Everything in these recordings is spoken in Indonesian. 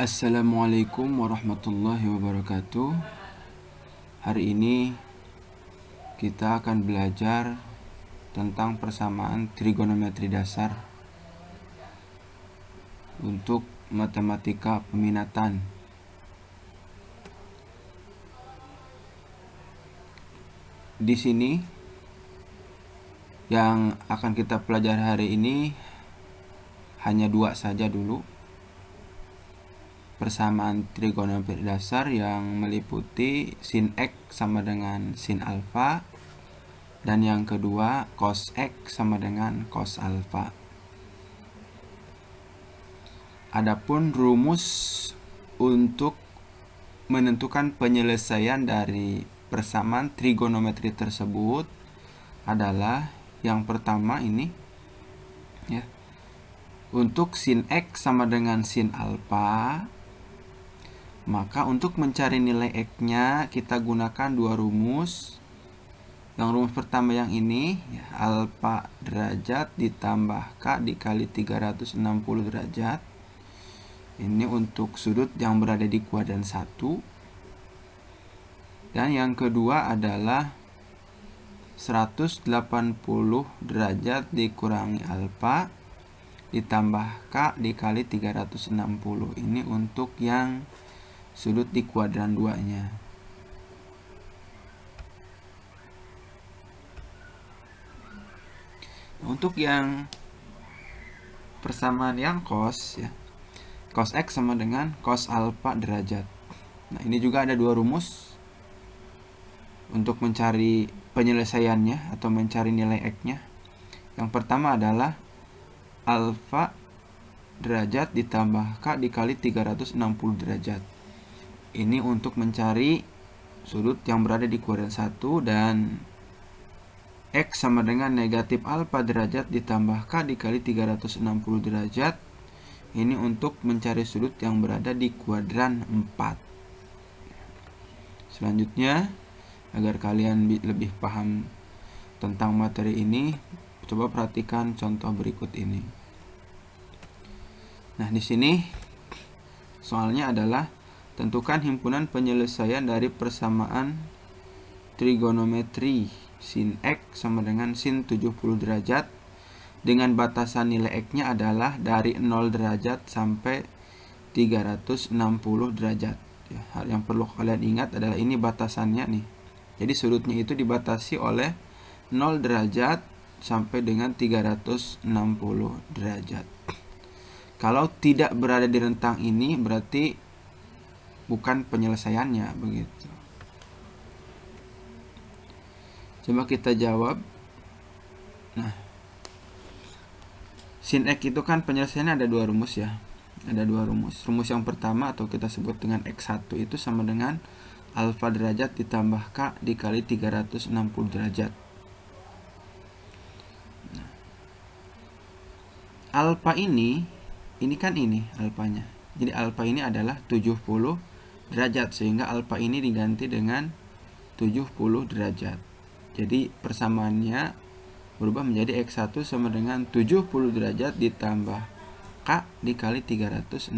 Assalamualaikum warahmatullahi wabarakatuh. Hari ini kita akan belajar tentang persamaan trigonometri dasar untuk matematika peminatan. Di sini yang akan kita pelajari hari ini hanya dua saja dulu. Persamaan trigonometri dasar yang meliputi sin X sama dengan sin alfa, dan yang kedua cos X sama dengan cos alfa. Adapun rumus untuk menentukan penyelesaian dari persamaan trigonometri tersebut adalah yang pertama ini ya. Untuk sin X sama dengan sin alfa, maka untuk mencari nilai X-nya kita gunakan dua rumus. Yang rumus pertama yang ini ya, alfa derajat ditambah K dikali 360 derajat. Ini untuk sudut yang berada di kuadran 1. Dan yang kedua adalah 180 derajat dikurangi alfa ditambah K dikali 360. Ini untuk yang sudut di kuadran 2-nya. Untuk yang persamaan yang cos ya, cos X sama dengan cos alfa derajat. Nah, ini juga ada dua rumus untuk mencari penyelesaiannya atau mencari nilai X-nya. Yang pertama adalah alfa derajat ditambah K dikali 360 derajat. Ini untuk mencari sudut yang berada di kuadran 1, dan X sama dengan negatif alfa derajat ditambah K dikali 360 derajat. Ini untuk mencari sudut yang berada di kuadran 4. Selanjutnya, agar kalian lebih paham tentang materi ini, coba perhatikan contoh berikut ini. Nah, di sini soalnya adalah tentukan himpunan penyelesaian dari persamaan trigonometri sin X sama dengan sin 70 derajat dengan batasan nilai X-nya adalah dari 0 derajat sampai 360 derajat. Ya, hal yang perlu kalian ingat adalah ini batasannya nih. Jadi sudutnya itu dibatasi oleh 0 derajat sampai dengan 360 derajat. Kalau tidak berada di rentang ini berarti bukan penyelesaiannya, begitu. Coba kita jawab. Nah, sin X itu kan penyelesaiannya ada dua rumus ya. Ada dua rumus. Rumus yang pertama atau kita sebut dengan X1 itu sama dengan alfa derajat ditambah K dikali 360 derajat. Nah, alfa ini kan ini alfanya. Jadi alfa ini adalah 70 derajat, sehingga alfa ini diganti dengan 70 derajat. Jadi persamaannya berubah menjadi X1 sama dengan 70 derajat ditambah K dikali 360.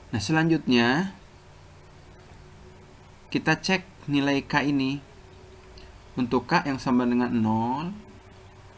Nah, selanjutnya kita cek nilai K ini. Untuk K yang sama dengan 0,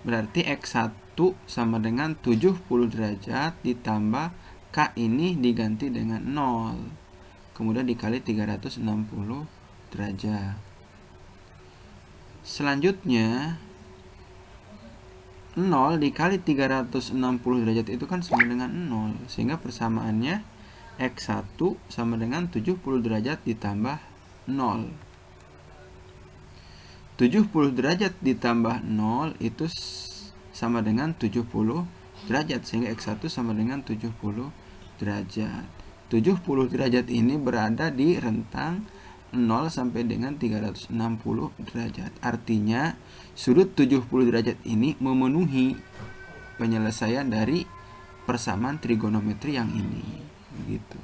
berarti X1 sama dengan 70 derajat ditambah K ini diganti dengan 0. Kemudian dikali 360 derajat. Selanjutnya 0 dikali 360 derajat itu kan sama dengan 0, sehingga persamaannya X1 sama dengan 70 derajat ditambah 0. 70 derajat ditambah 0 itu sama dengan 70 derajat, sehingga X1 sama dengan 70 derajat. 70 derajat ini berada di rentang 0 sampai dengan 360 derajat. Artinya sudut 70 derajat ini memenuhi penyelesaian dari persamaan trigonometri yang ini. Begitu.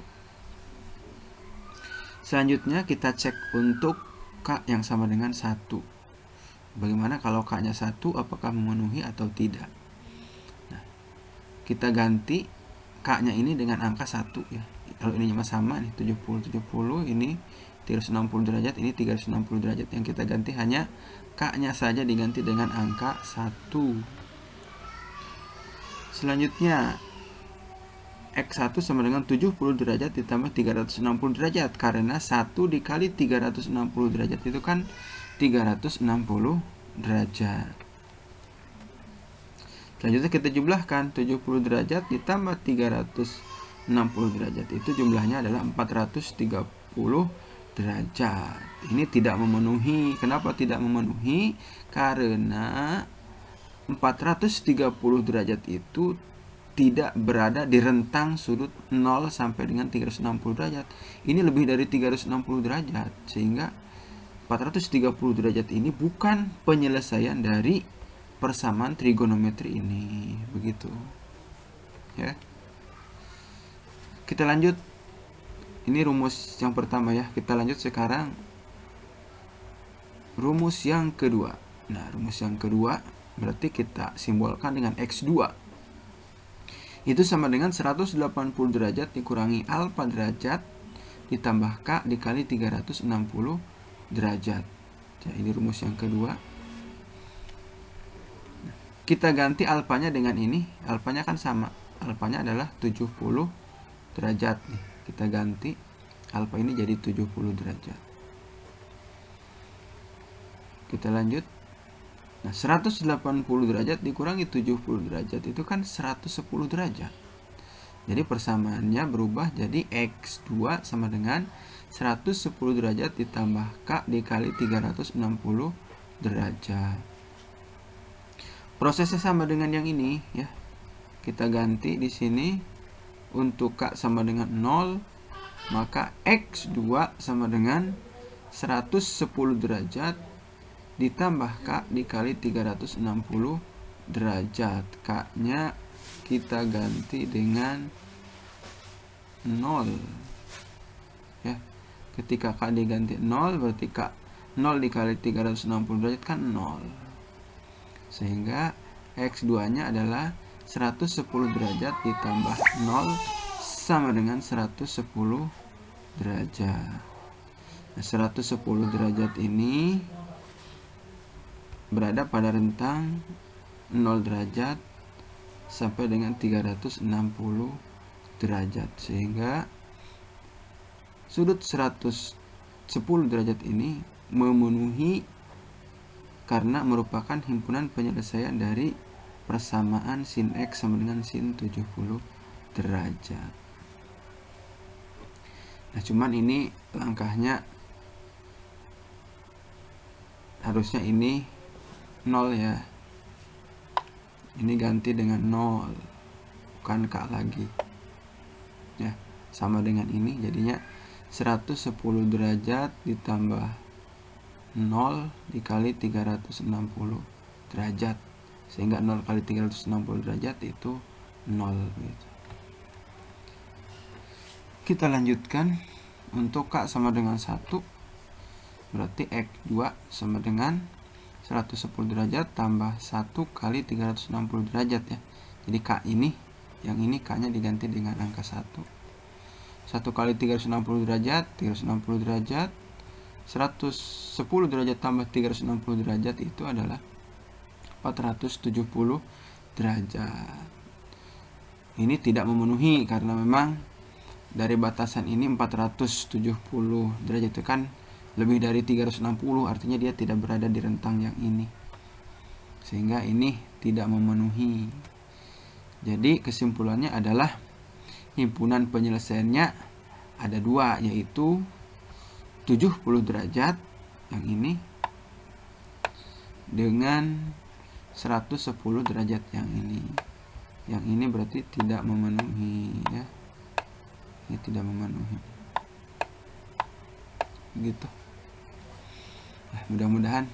Selanjutnya kita cek untuk K yang sama dengan 1. Bagaimana kalau K-nya 1, apakah memenuhi atau tidak? Nah, kita ganti K-nya ini dengan angka 1 ya. Kalau ini sama nih 70 ini 360 derajat, ini 360 derajat. Yang kita ganti hanya K-nya saja diganti dengan angka 1. Selanjutnya X1 sama dengan 70 derajat ditambah 360 derajat, karena 1 dikali 360 derajat itu kan 360 derajat. Selanjutnya kita jumlahkan 70 derajat ditambah 360 derajat, itu jumlahnya adalah 430 derajat. Ini tidak memenuhi. Kenapa tidak memenuhi? Karena 430 derajat itu tidak berada di rentang sudut 0 sampai dengan 360 derajat. Ini lebih dari 360 derajat, sehingga 430 derajat ini bukan penyelesaian dari persamaan trigonometri ini. Begitu ya. Kita lanjut. Ini rumus yang pertama ya. Kita lanjut sekarang rumus yang kedua. Nah, rumus yang kedua berarti kita simbolkan dengan X2. Itu sama dengan 180 derajat dikurangi alfa derajat ditambah K dikali 360 derajat. Ya, ini rumus yang kedua. Kita ganti alfanya dengan ini. Alfanya kan sama. Alfanya adalah 70 derajat nih. Kita ganti alfa ini jadi 70 derajat. Kita lanjut. Nah, 180 derajat dikurangi 70 derajat itu kan 110 derajat. Jadi persamaannya berubah jadi X2 sama dengan 110 derajat ditambah K dikali 360 derajat. Prosesnya sama dengan yang ini ya. Kita ganti di sini, untuk K sama dengan 0, maka X2 sama dengan 110 derajat ditambah K dikali 360 derajat. K-nya kita ganti dengan 0 ya. Ketika K diganti 0, berarti K 0 dikali 360 derajat kan 0, sehingga X2 nya adalah 110 derajat ditambah 0 sama dengan 110 derajat. Nah, 110 derajat ini berada pada rentang 0 derajat sampai dengan 360 derajat, sehingga sudut 110 derajat ini memenuhi karena merupakan himpunan penyelesaian dari persamaan sin X sama dengan sin 70 derajat. Nah, cuman ini langkahnya harusnya ini 0 ya. Ini ganti dengan 0, bukan K lagi ya. Sama dengan ini, jadinya 110 derajat ditambah 0 dikali 360 derajat, sehingga 0 kali 360 derajat itu 0 gitu. Kita lanjutkan. Untuk K sama dengan 1, berarti X2 sama dengan 110 derajat tambah 1 kali 360 derajat ya. Jadi K ini, yang ini K-nya diganti dengan angka 1. 1 kali 360 derajat, 360 derajat, 110 derajat tambah 360 derajat itu adalah 470 derajat. Ini tidak memenuhi karena memang dari batasan ini 470 derajat itu kan lebih dari 360, artinya dia tidak berada di rentang yang ini, sehingga ini tidak memenuhi. Jadi kesimpulannya adalah himpunan penyelesaiannya ada dua, yaitu 70 derajat yang ini dengan 110 derajat yang ini. Yang ini berarti tidak memenuhi ya. Ini tidak memenuhi. Gitu. Nah, mudah-mudahan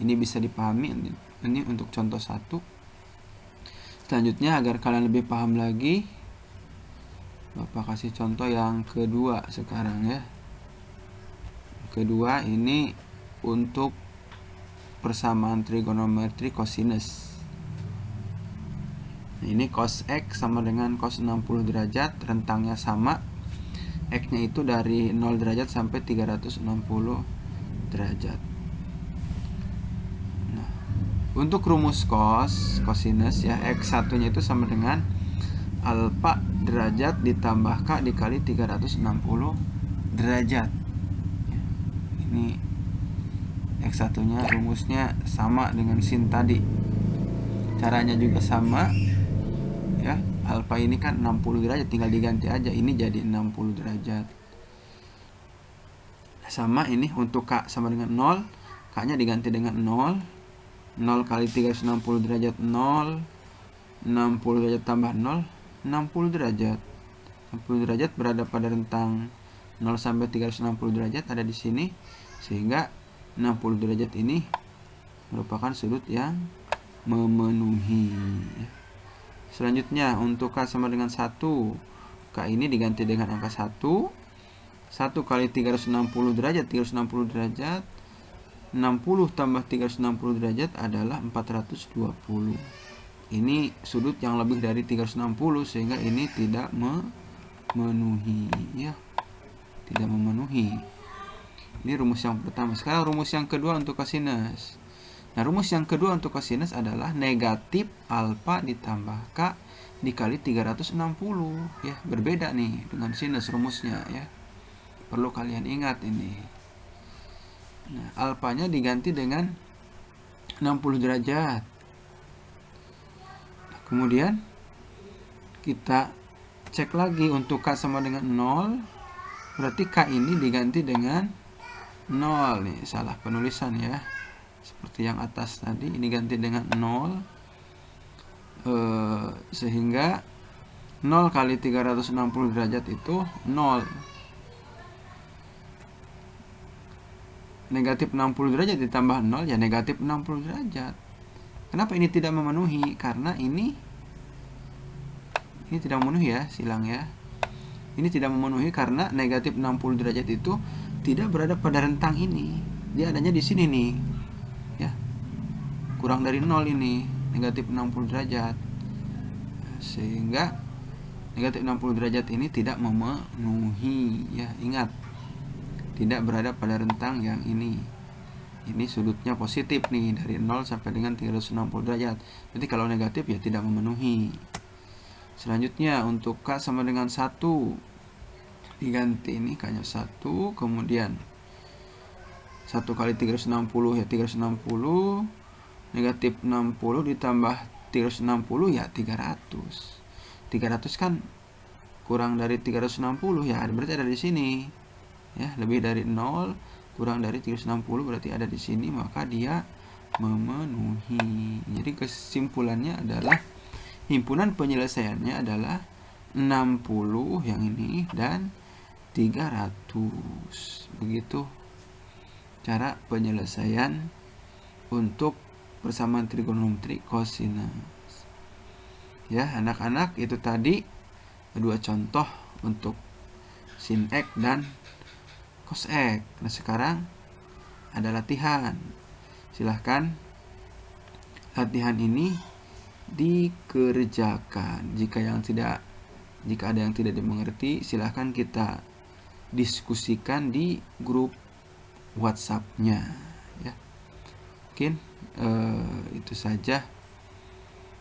ini bisa dipahami. Ini untuk contoh 1. Selanjutnya, agar kalian lebih paham lagi, Bapak kasih contoh yang kedua sekarang ya. Kedua ini untuk persamaan trigonometri kosinus. Nah, ini cos X sama dengan cos 60 derajat, rentangnya sama. X-nya itu dari 0 derajat sampai 360 derajat. Nah, untuk rumus cosinus ya, X1 nya itu sama dengan alfa derajat ditambah K dikali 360 derajat. Ini X1 nya rumusnya sama dengan sin tadi, caranya juga sama ya. Alfa ini kan 60 derajat, tinggal diganti aja, ini jadi 60 derajat. Sama ini untuk K sama dengan 0, K nya diganti dengan 0 kali 360 derajat 0, 60 derajat tambah 0, 60 derajat. 60 derajat berada pada rentang 0 sampai 360 derajat, ada di sini, sehingga 60 derajat ini merupakan sudut yang memenuhi. Selanjutnya untuk K sama dengan 1, K ini diganti dengan angka 1 kali 360 derajat, 360 derajat 60 tambah 360 derajat adalah 420. Ini sudut yang lebih dari 360, sehingga ini tidak memenuhi ya. Tidak memenuhi. Ini rumus yang pertama. Sekarang rumus yang kedua untuk kosinus. Nah, rumus yang kedua untuk kosinus adalah negatif alfa ditambah K dikali 360 ya. Berbeda nih dengan sinus rumusnya ya. Perlu kalian ingat ini. Nah, alfanya diganti dengan 60 derajat. Kemudian kita cek lagi untuk K sama dengan 0. Berarti K ini diganti dengan 0 nih, salah penulisan ya. Seperti yang atas tadi, ini ganti dengan 0. Sehingga 0 kali 360 derajat itu 0. Negatif 60 derajat ditambah 0 ya negatif 60 derajat. Kenapa ini tidak memenuhi? Karena ini tidak memenuhi ya, silang ya. Ini tidak memenuhi karena negatif 60 derajat itu tidak berada pada rentang ini. Dia adanya di sini nih. Ya. Kurang dari 0 ini, negatif 60 derajat. Sehingga negatif 60 derajat ini tidak memenuhi ya. Ingat, tidak berada pada rentang yang ini. Ini sudutnya positif nih, dari 0 sampai dengan 360 derajat. Jadi kalau negatif ya tidak memenuhi. Selanjutnya untuk K sama dengan 1, diganti ini K nya 1, kemudian 1 kali 360 ya 360, negatif 60 ditambah 360 ya 300. 300 kan kurang dari 360 ya, berarti ada di sini ya. Lebih dari 0 kurang dari 360 berarti ada di sini, maka dia memenuhi. Jadi kesimpulannya adalah himpunan penyelesaiannya adalah 60 yang ini dan 300. Begitu cara penyelesaian untuk persamaan trigonometri kosinus. Ya, anak-anak, itu tadi dua contoh untuk sin X dan cos X. Nah, sekarang ada latihan. Silahkan latihan ini dikerjakan. Jika ada yang tidak dimengerti, silahkan kita diskusikan di grup WhatsApp-nya ya. Mungkin itu saja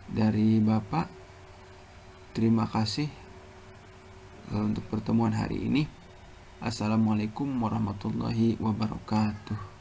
dari Bapak. Terima kasih untuk pertemuan hari ini. Assalamualaikum warahmatullahi wabarakatuh.